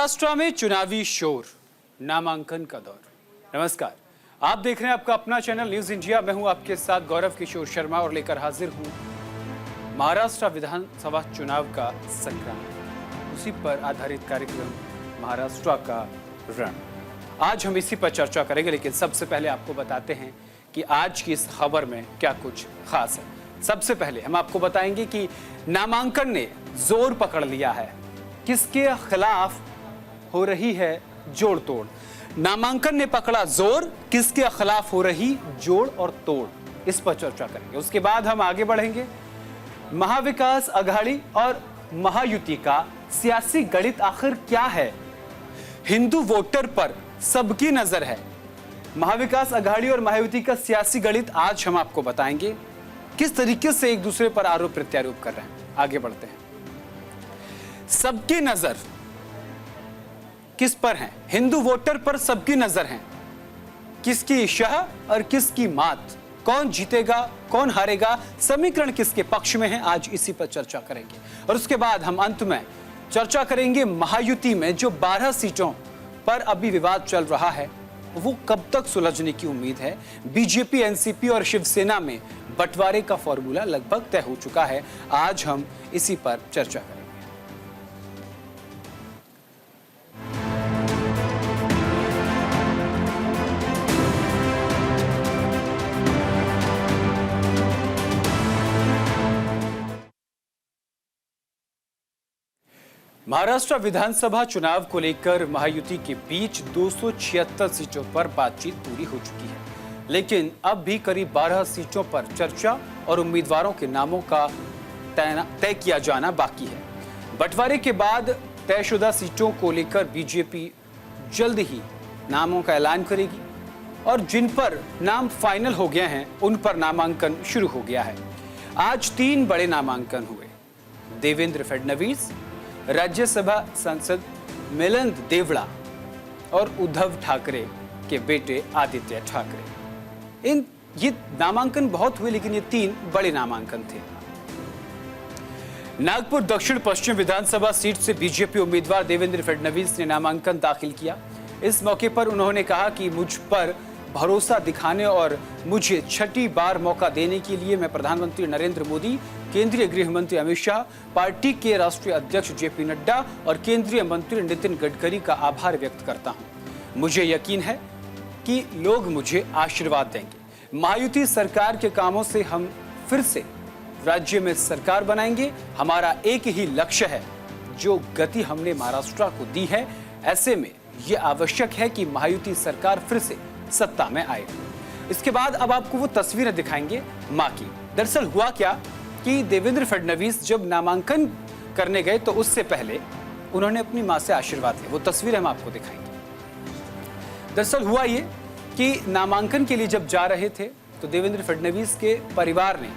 महाराष्ट्र में चुनावी शोर, नामांकन का दौर। नमस्कार, आप देख रहे हैं आपका अपना चैनल न्यूज इंडिया। मैं हूं आपके साथ गौरव किशोर शर्मा और लेकर हाजिर हूं महाराष्ट्र विधानसभा चुनाव का संग्राम, उसी पर आधारित कार्यक्रम महाराष्ट्र का रण। आज हम इसी पर चर्चा करेंगे, लेकिन सबसे पहले आपको बताते हैं कि आज की इस खबर में क्या कुछ खास है। सबसे पहले हम आपको बताएंगे कि नामांकन ने जोर पकड़ लिया है, किसके खिलाफ हो रही है जोड़ तोड़। नामांकन ने पकड़ा जोर, किसके खिलाफ हो रही जोड़ और तोड़, इस पर चर्चा करेंगे। उसके बाद हम आगे बढ़ेंगे। महाविकास आघाड़ी और महायुति का सियासी गणित आखिर क्या है? हिंदू वोटर पर सबकी नजर है। महाविकास आघाड़ी और महायुति का सियासी गणित आज हम आपको बताएंगे, किस तरीके से एक दूसरे पर आरोप प्रत्यारोप कर रहे हैं। आगे बढ़ते हैं। सबकी नजर किस पर है? हिंदू वोटर पर सबकी नजर है। किसकी शाह और किसकी मात, कौन जीतेगा कौन हारेगा, समीकरण किसके पक्ष में है, आज इसी पर चर्चा करेंगे। और उसके बाद हम अंत में चर्चा करेंगे महायुति में जो 12 सीटों पर अभी विवाद चल रहा है, वो कब तक सुलझने की उम्मीद है। बीजेपी, एनसीपी और शिवसेना में बंटवारे का फॉर्मूला लगभग तय हो चुका है। आज हम इसी पर चर्चा करेंगे। महाराष्ट्र विधानसभा चुनाव को लेकर महायुति के बीच 276 सीटों पर बातचीत पूरी हो चुकी है, लेकिन अब भी करीब 12 सीटों पर चर्चा और उम्मीदवारों के नामों का तय किया जाना बाकी है। बंटवारे के बाद तयशुदा सीटों को लेकर बीजेपी जल्द ही नामों का ऐलान करेगी और जिन पर नाम फाइनल हो गए हैं उन पर नामांकन शुरू हो गया है। आज 3 बड़े नामांकन हुए। देवेंद्र फडणवीस, राज्यसभा सांसद मिलिंद देवड़ा और उद्धव ठाकरे के बेटे आदित्य ठाकरे। ये नामांकन बहुत हुए, लेकिन ये 3 बड़े नामांकन थे। नागपुर दक्षिण पश्चिम विधानसभा सीट से बीजेपी उम्मीदवार देवेंद्र फडणवीस ने नामांकन दाखिल किया। इस मौके पर उन्होंने कहा कि मुझ पर भरोसा दिखाने और मुझे छठी बार मौका देने के लिए मैं प्रधानमंत्री नरेंद्र मोदी, केंद्रीय गृह मंत्री अमित शाह, पार्टी के राष्ट्रीय अध्यक्ष जेपी नड्डा और केंद्रीय मंत्री नितिन गडकरी का आभार व्यक्त करता हूं। मुझे यकीन है कि लोग मुझे आशीर्वाद देंगे। महायुति सरकार के कामों से हम फिर से राज्य में सरकार बनाएंगे। हमारा एक ही लक्ष्य है, जो गति हमने महाराष्ट्र को दी है, ऐसे में यह आवश्यक है कि महायुति सरकार फिर से सत्ता में आए। इसके बाद अब आपको वो तस्वीरें दिखाएंगे मां की। दरअसल हुआ क्या कि देवेंद्र फडणवीस जब नामांकन करने गए तो उससे पहले उन्होंने अपनी मां से आशीर्वाद लिया। वो तस्वीरें हम आपको दिखाएंगे। दरअसल हुआ ये कि नामांकन के लिए जब जा रहे थे तो देवेंद्र फडणवीस के परिवार ने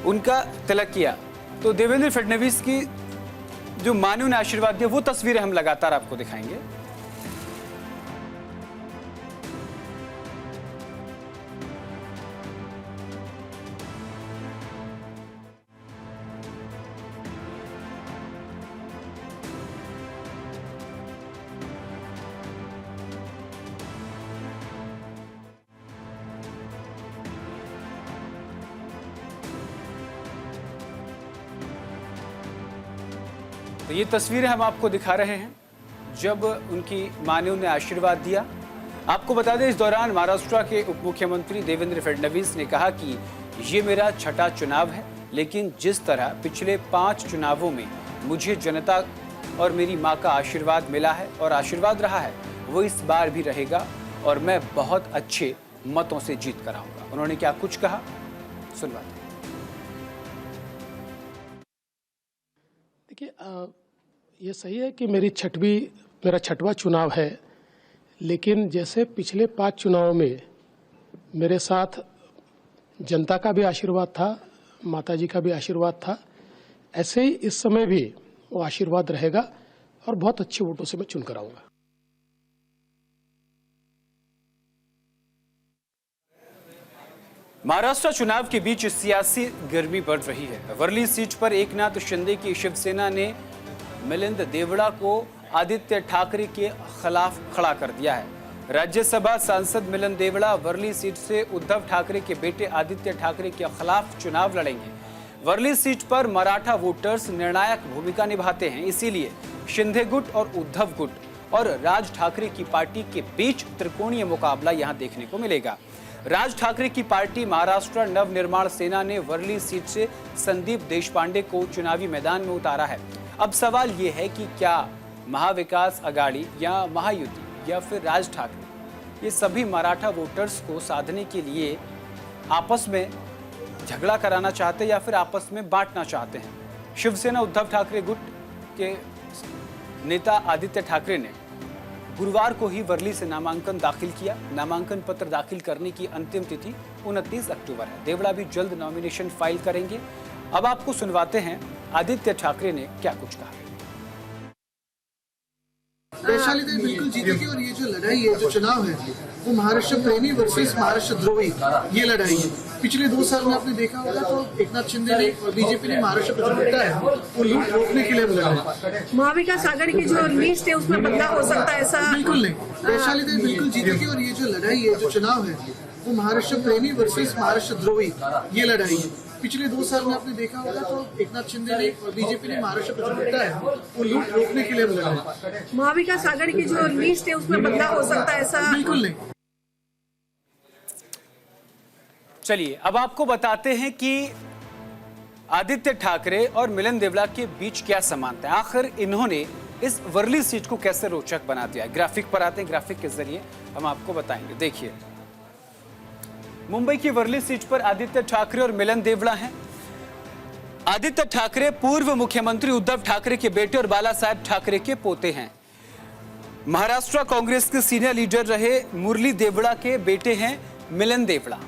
उनका तिलक किया। तो देवेंद्र फडणवीस की जो मां ने उन्हें आशीर्वाद दिया, वो तस्वीरें हम लगातार आपको दिखाएंगे। तो ये तस्वीरें हम आपको दिखा रहे हैं जब उनकी मां ने उन्हें आशीर्वाद दिया। आपको बता दें, इस दौरान महाराष्ट्र के उप मुख्यमंत्री देवेंद्र फडणवीस ने कहा कि ये मेरा छठा चुनाव है, लेकिन जिस तरह पिछले 5 चुनावों में मुझे जनता और मेरी मां का आशीर्वाद मिला है और आशीर्वाद रहा है, वो इस बार भी रहेगा और मैं बहुत अच्छे मतों से जीत कर आऊंगा। उन्होंने क्या कुछ कहा, सुनवाते। देखिए, ये सही है कि मेरा छठवां चुनाव है, लेकिन जैसे पिछले 5 चुनावों में मेरे साथ जनता का भी आशीर्वाद था, माताजी का भी आशीर्वाद था, ऐसे ही इस समय भी वो आशीर्वाद रहेगा और बहुत अच्छे वोटों से मैं चुनकर आऊंगा। महाराष्ट्र चुनाव के बीच सियासी गर्मी बढ़ रही है। वर्ली सीट पर एकनाथ शिंदे की शिवसेना ने मिलिंद देवड़ा को आदित्य ठाकरे के खिलाफ खड़ा कर दिया है। राज्यसभा सांसद मिलिंद देवड़ा वर्ली सीट से उद्धव ठाकरे के बेटे आदित्य ठाकरे के खिलाफ चुनाव लड़ेंगे। वर्ली सीट पर मराठा वोटर्स निर्णायक भूमिका निभाते हैं, इसीलिए शिंदे गुट और उद्धव गुट और राज ठाकरे की पार्टी के बीच त्रिकोणीय मुकाबला यहां देखने को मिलेगा। राज ठाकरे की पार्टी महाराष्ट्र नवनिर्माण सेना ने वर्ली सीट से संदीप देशपांडे को चुनावी मैदान में उतारा है। अब सवाल ये है कि क्या महाविकास आघाड़ी या महायुति या फिर राज ठाकरे ये सभी मराठा वोटर्स को साधने के लिए आपस में झगड़ा कराना चाहते हैं या फिर आपस में बांटना चाहते हैं। शिवसेना उद्धव ठाकरे गुट के नेता आदित्य ठाकरे ने गुरुवार को ही वर्ली से नामांकन दाखिल किया। नामांकन पत्र दाखिल करने की अंतिम तिथि 29 अक्टूबर है। देवड़ा भी जल्द नॉमिनेशन फाइल करेंगे। अब आपको सुनवाते हैं आदित्य ठाकरे ने क्या कुछ कहा। वैशाली देवी बिल्कुल जीतेगी और ये जो लड़ाई है, जो चुनाव है, वो महाराष्ट्र प्रेमी वर्सेस महाराष्ट्र द्रोही ये लड़ाई है। पिछले 2 साल में आपने देखा होगा तो एकनाथ शिंदे ने और बीजेपी ने महाराष्ट्र पर जो लूटा है वो लूट रोकने के लिए लड़ा है। महाविकास आघाड़ी की जो लिस्ट है उसमें बदलाव हो सकता है, ऐसा बिल्कुल नहीं। वैशाली देवी बिल्कुल जीतेगी और ये जो लड़ाई है, जो चुनाव है, वो महाराष्ट्र प्रेमी वर्सेस महाराष्ट्र द्रोही ये लड़ाई है। पिछले 2 साल में आपने देखा होगा तो एकनाथ शिंदे ने और बीजेपी ने महाराष्ट्र पर जो लूटा है वो लूट रोकने के लिए लड़ा है। महाविकास आघाड़ी की जो लिस्ट है उसमें बदलाव हो सकता है, ऐसा बिल्कुल नहीं। चलिए अब आपको बताते हैं कि आदित्य ठाकरे और मिलिंद देवड़ा के बीच क्या समानता है। आखिर इन्होंने इस वर्ली सीट को कैसे रोचक बना दिया। ग्राफिक पर आते हैं, ग्राफिक के जरिए हम आपको बताएंगे। देखिए, मुंबई की वर्ली सीट पर आदित्य ठाकरे और मिलिंद देवड़ा हैं। आदित्य ठाकरे पूर्व मुख्यमंत्री उद्धव ठाकरे के बेटे और बाला साहेब ठाकरे के पोते हैं। महाराष्ट्र कांग्रेस के सीनियर लीडर रहे मुरली देवड़ा के बेटे हैं मिलिंद देवड़ा।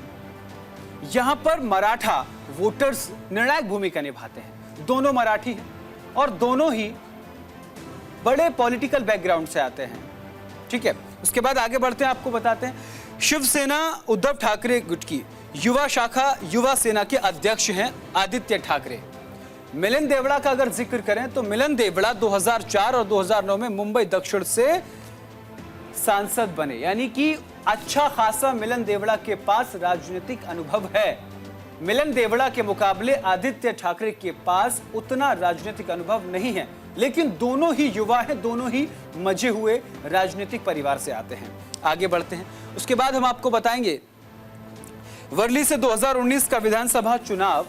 यहां पर मराठा वोटर्स निर्णायक भूमिका निभाते हैं। दोनों मराठी हैं और दोनों ही बड़े पॉलिटिकल बैकग्राउंड से आते हैं। ठीक है, उसके बाद आगे बढ़ते हैं, आपको बताते हैं। शिवसेना उद्धव ठाकरे गुट की युवा शाखा युवा सेना के अध्यक्ष हैं आदित्य ठाकरे। मिलिंद देवड़ा का अगर जिक्र करें तो मिलिंद देवड़ा 2004 और 2009 में मुंबई दक्षिण से सांसद बने, यानी कि अच्छा खासा मिलिंद देवड़ा के पास राजनीतिक अनुभव है। मिलिंद देवड़ा के मुकाबले आदित्य ठाकरे के पास उतना राजनीतिक अनुभव नहीं है, लेकिन दोनों ही युवा हैं, दोनों ही मजे हुए राजनीतिक परिवार से आते हैं। आगे बढ़ते हैं, उसके बाद हम आपको बताएंगे वर्ली से 2019 का विधानसभा चुनाव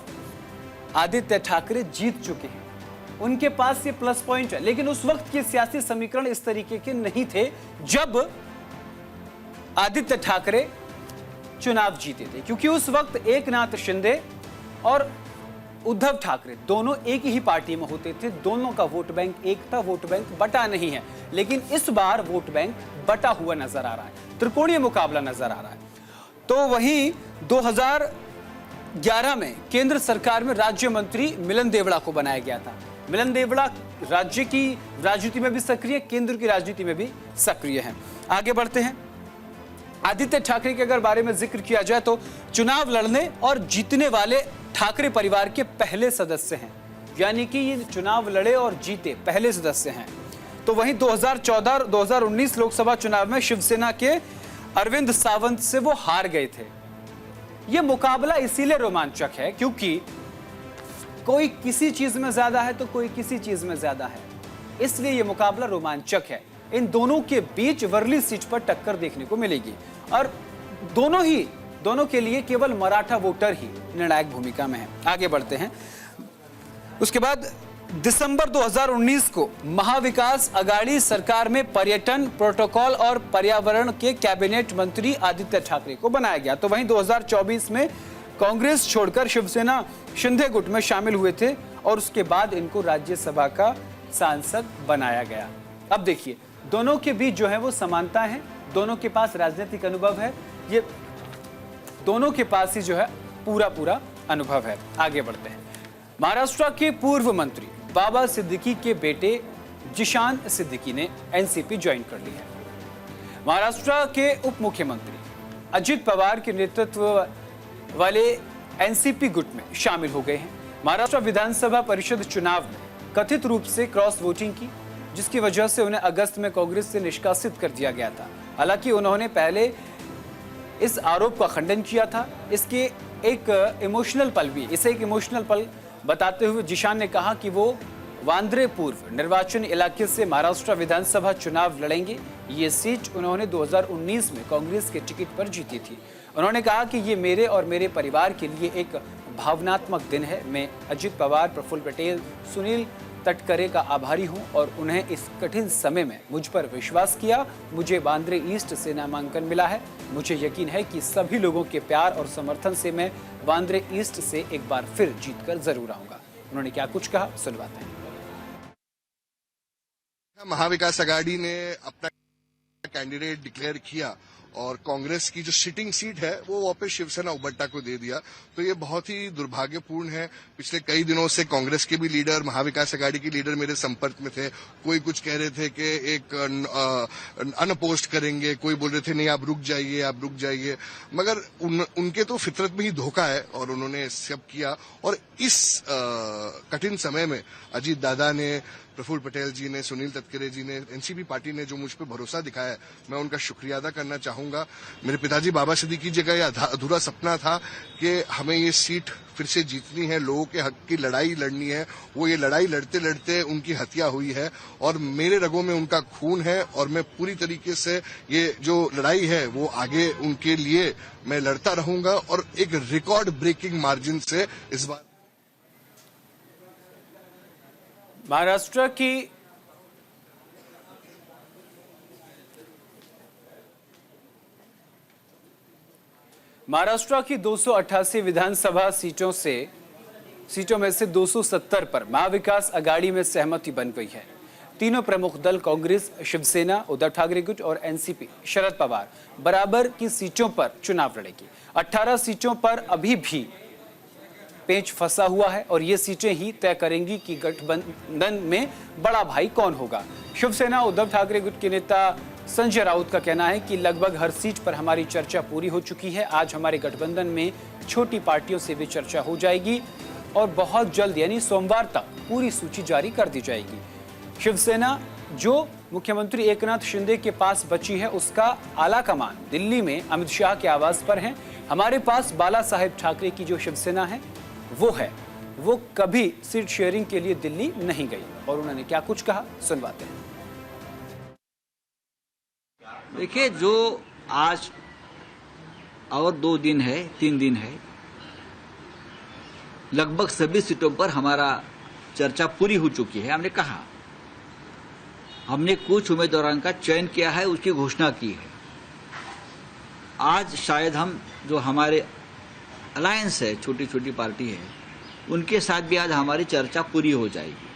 आदित्य ठाकरे जीत चुके हैं। उनके पास ये प्लस पॉइंट है, लेकिन उस वक्त के सियासी समीकरण इस तरीके के नहीं थे जब आदित्य ठाकरे चुनाव जीते थे, क्योंकि उस वक्त एकनाथ शिंदे और उद्धव ठाकरे दोनों एक ही पार्टी में होते थे। दोनों का वोट बैंक एक था, वोट बैंक बटा नहीं है। लेकिन इस बार वोट बैंक बटा हुआ नजर आ रहा है, त्रिकोणीय मुकाबला नजर आ रहा है। तो वहीं 2011 में केंद्र सरकार में राज्य मंत्री मिलिंद देवड़ा को बनाया गया था। मिलिंद देवड़ा राज्य की राजनीति में भी सक्रिय, केंद्र की राजनीति में भी सक्रिय है। आगे बढ़ते हैं, आदित्य ठाकरे के अगर बारे में जिक्र किया जाए तो चुनाव लड़ने और जीतने वाले ठाकरे परिवार के पहले सदस्य हैं, यानी कि ये चुनाव लड़े और जीते पहले सदस्य हैं। तो वहीं 2014 और 2019 लोकसभा चुनाव में शिवसेना के अरविंद सावंत से वो हार गए थे। यह मुकाबला इसीलिए रोमांचक है क्योंकि कोई किसी चीज में ज्यादा है तो कोई किसी चीज में ज्यादा है, इसलिए यह मुकाबला रोमांचक है। इन दोनों के बीच वर्ली सीट पर टक्कर देखने को मिलेगी और दोनों के लिए केवल मराठा वोटर ही निर्णायक भूमिका में है। आगे बढ़ते हैं, उसके बाद दिसंबर 2019 को महाविकास आघाड़ी सरकार में पर्यटन, प्रोटोकॉल और पर्यावरण के कैबिनेट मंत्री आदित्य ठाकरे को बनाया गया। तो वहीं 2024 में कांग्रेस छोड़कर शिवसेना शिंदे गुट में शामिल हुए थे और उसके बाद इनको राज्यसभा का सांसद बनाया गया। अब देखिए, दोनों के बीच जो है वो समानता है, दोनों के पास राजनीतिक अनुभव है, ये दोनों के पास ही जो है पूरा अनुभव है। आगे बढ़ते हैं, महाराष्ट्र के पूर्व मंत्री बाबा सिद्दीकी के बेटे जिशान सिद्दीकी ने एनसीपी ज्वाइन कर ली है। महाराष्ट्र के उप मुख्यमंत्री अजित पवार के नेतृत्व वाले एनसीपी गुट में शामिल हो गए हैं। महाराष्ट्र विधानसभा परिषद चुनाव में कथित रूप से क्रॉस वोटिंग की, जिसकी वजह से उन्हें अगस्त में कांग्रेस से निष्कासित कर दिया गया था। हालांकि उन्होंने पहले इस आरोप का खंडन किया था। इसे एक इमोशनल पल बताते हुए जिशान ने कहा कि वो वांद्रे पूर्व निर्वाचन इलाके से महाराष्ट्र विधानसभा चुनाव लड़ेंगे। ये सीट उन्होंने 2019 में कांग्रेस के टिकट पर जीती थी। उन्होंने कहा कि ये मेरे और मेरे परिवार के लिए एक भावनात्मक दिन है। मैं अजित पवार, प्रफुल्ल पटेल, सुनील तटकरे का आभारी हूं और उन्हें इस कठिन समय में मुझ पर विश्वास किया। मुझे वांद्रे ईस्ट से नामांकन मिला है। मुझे यकीन है कि सभी लोगों के प्यार और समर्थन से मैं वांद्रे ईस्ट से एक बार फिर जीतकर जरूर आऊंगा। उन्होंने क्या कुछ कहा, सुनवाते हैं। महाविकास आघाड़ी ने अपना कैंडिडेट डिक्लेयर किया और कांग्रेस की जो सिटिंग सीट है वो वापस शिवसेना उबट्टा को दे दिया, तो ये बहुत ही दुर्भाग्यपूर्ण है। पिछले कई दिनों से कांग्रेस के भी लीडर, महाविकास आघाड़ी के लीडर मेरे संपर्क में थे। कोई कुछ कह रहे थे कि एक अनअपोज्ड करेंगे, कोई बोल रहे थे नहीं आप रुक जाइए, मगर उनके तो फितरत में ही धोखा है और उन्होंने सब किया। और इस कठिन समय में अजीत दादा ने, प्रफुल्ल पटेल जी ने, सुनील तटकरे जी ने, एनसीपी पार्टी ने जो मुझ पर भरोसा दिखाया है, मैं उनका शुक्रिया अदा करना चाहूंगा। मेरे पिताजी बाबा सिद्दीकी जी का यह अधूरा सपना था कि हमें ये सीट फिर से जीतनी है, लोगों के हक की लड़ाई लड़नी है। वो ये लड़ाई लड़ते लड़ते उनकी हत्या हुई है और मेरे रगों में उनका खून है और मैं पूरी तरीके से ये जो लड़ाई है वो आगे उनके लिए मैं लड़ता रहूंगा और एक रिकॉर्ड ब्रेकिंग मार्जिन से इस बार। महाराष्ट्र की 288 विधानसभा सीटों में से 270 पर महाविकास आघाड़ी में सहमति बन गई है। तीनों प्रमुख दल कांग्रेस, शिवसेना, उद्धव ठाकरे गुट और एनसीपी शरद पवार बराबर की सीटों पर चुनाव लड़ेगी। 18 सीटों पर अभी भी पेंच फंसा हुआ है और ये सीटें ही तय करेंगी कि गठबंधन में बड़ा भाई कौन होगा। शिवसेना उद्धव ठाकरे गुट के नेता संजय राउत का कहना है कि लगभग हर सीट पर हमारी चर्चा पूरी हो चुकी है। आज हमारे गठबंधन में छोटी पार्टियों से भी चर्चा हो जाएगी और बहुत जल्द यानी सोमवार तक पूरी सूची जारी कर दी जाएगी। शिवसेना जो मुख्यमंत्री एकनाथ शिंदे के पास बची है, उसका आला कमान दिल्ली में अमित शाह के आवास पर है। हमारे पास बाला साहेब ठाकरे की जो शिवसेना है वो कभी सीट शेयरिंग के लिए दिल्ली नहीं गई। और उन्होंने क्या कुछ कहा, सुनवाते हैं। देखिए, जो आज और 2 दिन है, 3 दिन है, लगभग सभी सीटों पर हमारा चर्चा पूरी हो चुकी है। हमने कहा हमने कुछ उम्मीदवारों का चयन किया है, उसकी घोषणा की है। आज शायद हम जो हमारे अलायंस है, छोटी छोटी पार्टी है, उनके साथ भी आज हमारी चर्चा पूरी हो जाएगी।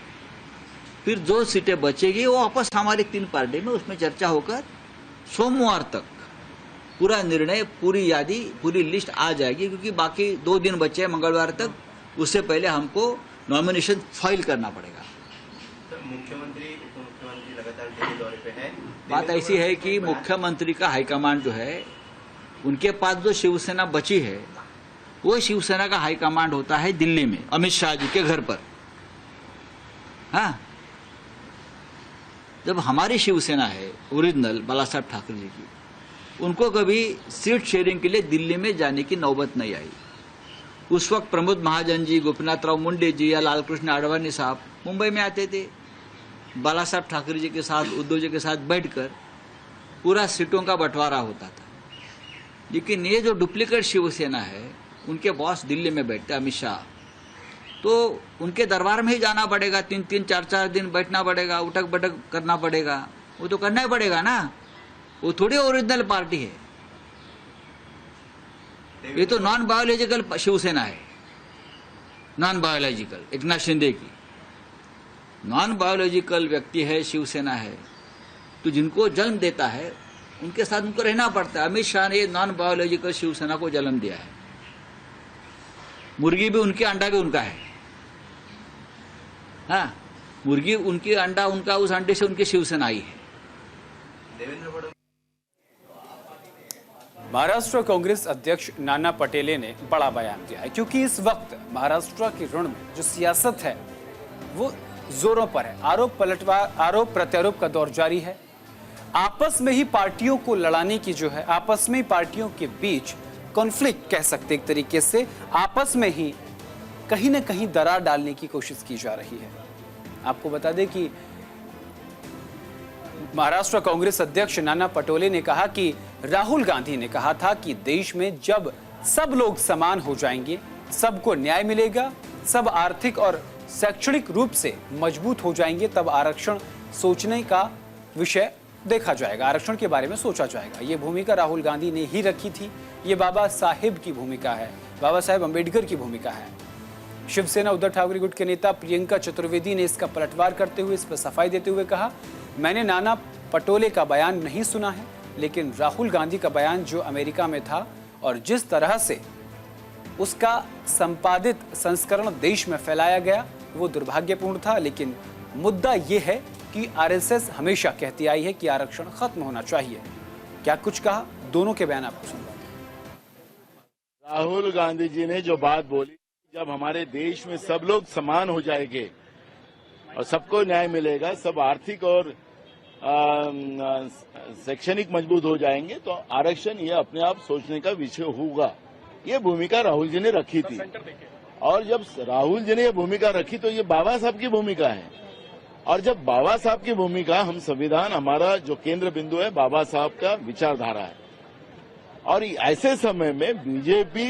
फिर जो सीटें बचेगी वो वापस हमारी 3 पार्टी में उसमें चर्चा होकर सोमवार तक पूरा निर्णय, पूरी यादी, पूरी लिस्ट आ जाएगी, क्योंकि बाकी 2 दिन बचे हैं मंगलवार तक। उससे पहले हमको नॉमिनेशन फाइल करना पड़ेगा। मुख्यमंत्री, उप मुख्यमंत्री लगातार दिल्ली दौरे पे हैं। बात ऐसी है कि मुख्यमंत्री का हाईकमांड जो है, उनके पास जो शिवसेना बची है वो शिवसेना का हाईकमांड होता है दिल्ली में, अमित शाह जी के घर पर। हाँ, जब हमारी शिवसेना है ओरिजिनल बाला साहब ठाकरे जी की, उनको कभी सीट शेयरिंग के लिए दिल्ली में जाने की नौबत नहीं आई। उस वक्त प्रमोद महाजन जी, गोपीनाथ राव मुंडे जी या लालकृष्ण आडवाणी साहब मुंबई में आते थे, बाला साहब ठाकरे जी के साथ, उद्धव जी के साथ बैठकर पूरा सीटों का बंटवारा होता था। लेकिन ये जो डुप्लीकेट शिवसेना है, उनके बॉस दिल्ली में बैठते अमित शाह, तो उनके दरबार में ही जाना पड़ेगा, 3-3, 4-4 दिन बैठना पड़ेगा, उठक बैठक करना पड़ेगा। वो तो करना ही पड़ेगा ना, वो थोड़ी ओरिजिनल पार्टी है। ये तो नॉन बायोलॉजिकल शिवसेना है, नॉन बायोलॉजिकल एकनाथ शिंदे की नॉन बायोलॉजिकल व्यक्ति है, शिवसेना है। तो जिनको जन्म देता है उनके साथ उनको रहना पड़ता है। अमित शाह ने नॉन बायोलॉजिकल शिवसेना को जन्म दिया है। मुर्गी भी उनकी, अंडा भी उनका है। हाँ, मुर्गी उनकी, अंडा उनका, उस अंडे से उनकी शिवसेना आई है। महाराष्ट्र कांग्रेस अध्यक्ष नाना पटेले ने बड़ा बयान दिया है, क्योंकि इस वक्त महाराष्ट्र के ऋण में जो सियासत है वो जोरों पर है। आरोप प्रत्यारोप का दौर जारी है। आपस में ही पार्टियों को लड़ाने की जो है, आपस में ही पार्टियों के बीच कॉन्फ्लिक्ट कह सकते एक तरीके से, आपस में ही कहीं ना कहीं दरार डालने की कोशिश की जा रही है। आपको बता दें कि महाराष्ट्र कांग्रेस अध्यक्ष नाना पटोले ने कहा कि राहुल गांधी ने कहा था कि देश में जब सब लोग समान हो जाएंगे, सबको न्याय मिलेगा, सब आर्थिक और शैक्षणिक रूप से मजबूत हो जाएंगे, तब आरक्षण सोचने का विषय देखा जाएगा, आरक्षण के बारे में सोचा जाएगा। ये भूमिका राहुल गांधी ने ही रखी थी। ये बाबा साहेब की भूमिका है, बाबा साहेब अंबेडकर की भूमिका है। शिवसेना उद्धव ठाकरे गुट के नेता प्रियंका चतुर्वेदी ने इसका पलटवार करते हुए, इस पर सफाई देते हुए कहा, मैंने नाना पटोले का बयान नहीं सुना है, लेकिन राहुल गांधी का बयान जो अमेरिका में था और जिस तरह से उसका संपादित संस्करण देश में फैलाया गया, वो दुर्भाग्यपूर्ण था। लेकिन मुद्दा ये है कि आरएसएस हमेशा कहती आई है कि आरक्षण खत्म होना चाहिए। क्या कुछ कहा, दोनों के बयान आपको सुनवाते हैं। राहुल गांधी जी ने जो बात बोली, जब हमारे देश में सब लोग समान हो जाएंगे और सबको न्याय मिलेगा, सब आर्थिक और शैक्षणिक मजबूत हो जाएंगे, तो आरक्षण ये अपने आप सोचने का विषय होगा। ये भूमिका राहुल जी ने रखी थी। और जब राहुल जी ने ये भूमिका रखी तो ये बाबा साहब की भूमिका है। और जब बाबा साहब की भूमिका, हम संविधान, हमारा जो केंद्र बिंदु है बाबा साहब का विचारधारा है। और ऐसे समय में बीजेपी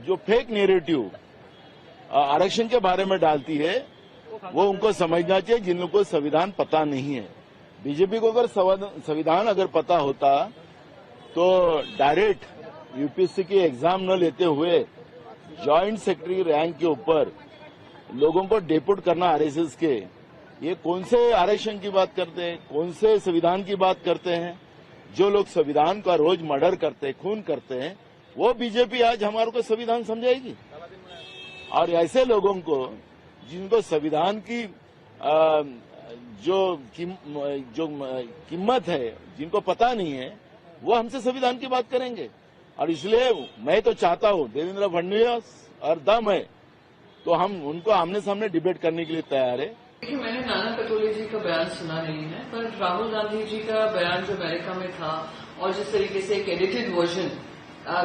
जो फेक नैरेटिव आरक्षण के बारे में डालती है, वो उनको समझना चाहिए जिन लोगों को संविधान पता नहीं है। बीजेपी को अगर संविधान अगर पता होता तो डायरेक्ट यूपीएससी की एग्जाम न लेते हुए जॉइंट सेक्रेटरी रैंक के ऊपर लोगों को डेपुट करना आरएसएस के, ये कौन से आरक्षण की बात करते हैं, कौन से संविधान की बात करते हैं? जो लोग संविधान का रोज मर्डर करते हैं, खून करते हैं, वो बीजेपी आज हमारे को संविधान समझाएगी? और ऐसे लोगों को जिनको संविधान की जो कीमत है, जिनको पता नहीं है, वो हमसे संविधान की बात करेंगे। और इसलिए मैं तो चाहता हूं देवेंद्र फडणवीस और दम है तो हम उनको आमने सामने डिबेट करने के लिए तैयार है। देखिए, मैंने नाना पटोले जी का बयान सुना नहीं है, पर राहुल गांधी जी का बयान जो अमेरिका में था और जिस तरीके से एक एडिटेड वर्जन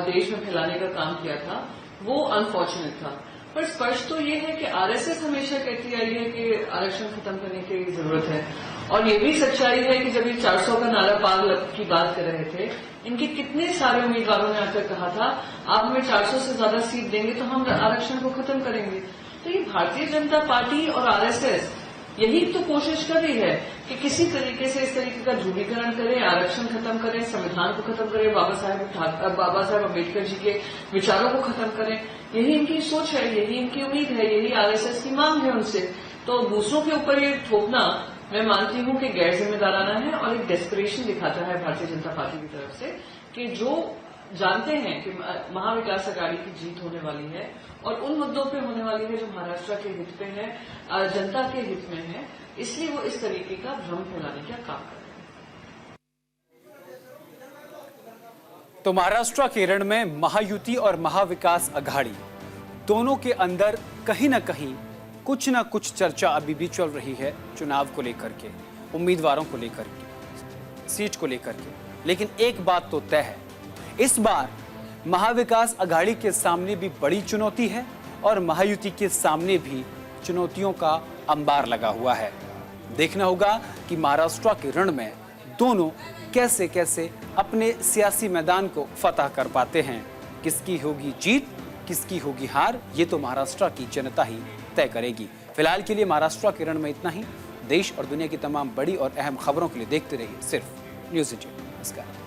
देश में फैलाने का काम किया था, वो अनफॉर्चुनेट था। पर स्पष्ट तो ये है कि आरएसएस हमेशा कहती आई है कि आरक्षण खत्म करने की जरूरत है। और ये भी सच्चाई है कि जब ये 400 का नारा पार की बात कर रहे थे, इनके कितने सारे उम्मीदवारों ने आकर कहा था, आप हमें 400 से ज्यादा सीट देंगे तो हम आरक्षण को खत्म करेंगे। तो ये भारतीय जनता पार्टी और आरएसएस यही तो कोशिश कर रही है कि किसी तरीके से इस तरीके का ध्रुवीकरण करें, आरक्षण खत्म करें, संविधान को खत्म करें, बाबा साहेब अम्बेडकर जी के विचारों को खत्म करें। यही इनकी सोच है, यही इनकी उम्मीद है, यही आरएसएस की मांग है उनसे। तो दूसरों के ऊपर ये थोपना, मैं मानती हूं कि गैर जिम्मेदाराना है और एक डेस्परेशन दिखाता है भारतीय जनता पार्टी की तरफ से कि जो जानते हैं कि महाविकास अघाड़ी की जीत होने वाली है और उन मुद्दों पे होने वाली है जो महाराष्ट्र के हित में है, जनता के हित में है, इसलिए वो इस तरीके का भ्रम फैलाने का काम कर रहे हैं। तो महाराष्ट्र के रण में महायुति और महाविकास अघाड़ी दोनों के अंदर कहीं ना कहीं कुछ ना कुछ चर्चा अभी भी चल रही है, चुनाव को लेकर के, उम्मीदवारों को लेकर के, सीट को लेकर के। लेकिन एक बात तो तय है, इस बार महाविकास अघाड़ी के सामने भी बड़ी चुनौती है और महायुति के सामने भी चुनौतियों का अंबार लगा हुआ है। देखना होगा कि महाराष्ट्र के रण में दोनों कैसे कैसे अपने सियासी मैदान को फतह कर पाते हैं। किसकी होगी जीत, किसकी होगी हार, ये तो महाराष्ट्र की जनता ही तय करेगी। फिलहाल के लिए महाराष्ट्र के रण में इतना ही। देश और दुनिया की तमाम बड़ी और अहम खबरों के लिए देखते रहिए सिर्फ न्यूज़ इंडिया। नमस्कार।